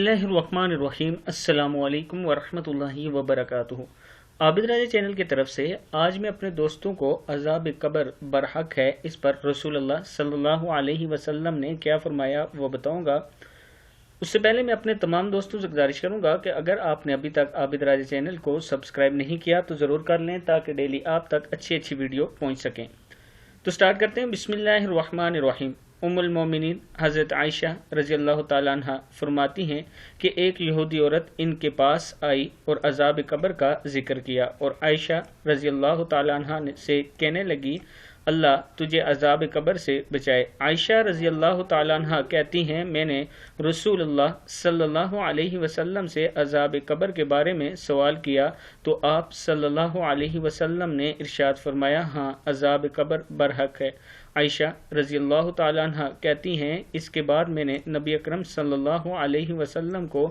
बिस्मिल्लाहिर्रहमानिर्रहीम। अस्सलामु अलैकुम वरहमतुल्लाहि वबरकातुहू। आबिद राजा चैनल की तरफ से आज मैं अपने दोस्तों को अज़ाब कब्र बरहक है इस पर रसूलुल्लाह सल्लल्लाहु अलैहि वसल्लम ने क्या फरमाया वो बताऊंगा। उससे पहले मैं अपने तमाम दोस्तों से गुजारिश करूंगा कि अगर आपने अभी तक आबिद राजा चैनल को सब्सक्राइब नहीं किया तो ज़रूर कर लें ताकि डेली आप तक अच्छी अच्छी वीडियो पहुँच सकें। तो स्टार्ट करते हैं। बिस्मिल्लाहिर्रहमानिर्रहीम। उम्मुल मोमिनीन हज़रत आयशा रज़ी अल्लाह ताला अन्हा फरमाती हैं कि एक यहूदी औरत इनके पास आई और अज़ाब कब्र का जिक्र किया और आयशा रज़ी अल्लाह ताला अन्हा से कहने लगी, अल्लाह तुझे अज़ाब कब्र से बचाए। आयशा रज़ी अल्लाह ताला अन्हा कहती हैं, मैंने रसूलुल्लाह सल्लल्लाहु अलैहि वसल्लम से अज़ाब कब्र के बारे में सवाल किया तो आप सल्लल्लाहु अलैहि वसल्लम ने इरशाद फरमाया, हाँ अज़ाब कब्र बरहक है। आयशा रज़ी अल्लाह ताला अन्हा कहती हैं, इसके बाद मैंने नबी अकरम सल्लल्लाहु अलैहि वसल्लम को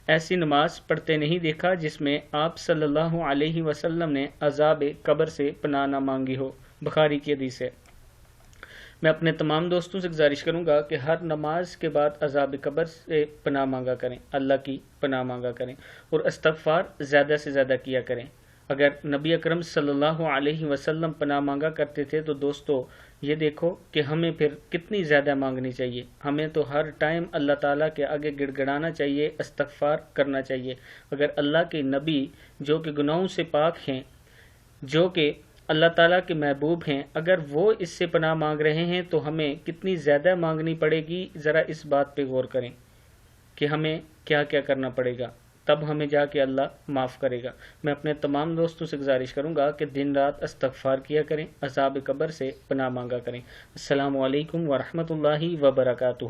ऐसी नमाज पढ़ते नहीं देखा जिसमें आप सल्लल्लाहु अलैहि वसल्लम ने अज़ाब कब्र से पनाह न मांगी हो। बुखारी की हदीस है। मैं अपने तमाम दोस्तों से गुजारिश करूंगा कि हर नमाज के बाद अज़ाब कब्र से पनाह मांगा करें, अल्लाह की पनाह मांगा करें और इस्तग़फ़ार ज़्यादा से ज़्यादा किया करें। अगर नबी अकरम सल्लल्लाहु अलैहि वसल्लम पनाह मांगा करते थे तो दोस्तों ये देखो कि हमें फिर कितनी ज़्यादा मांगनी चाहिए। हमें तो हर टाइम अल्लाह ताला के आगे गिड़गिड़ाना चाहिए, इस्तग़फ़ार करना चाहिए। अगर अल्लाह के नबी जो कि गुनाहों से पाक हैं, जो कि अल्लाह ताला के महबूब हैं, अगर वो इससे पनाह मांग रहे हैं तो हमें कितनी ज़्यादा मांगनी पड़ेगी। ज़रा इस बात पे गौर करें कि हमें क्या क्या करना पड़ेगा, तब हमें जाके अल्लाह माफ़ करेगा। मैं अपने तमाम दोस्तों से गुजारिश करूंगा कि दिन रात इस्तग़फ़ार किया करें, अज़ाब कब्र से पनाह मांगा करें। अस्सलामु अलैकुम वरहमतुल्लाहि वबरकातुहू।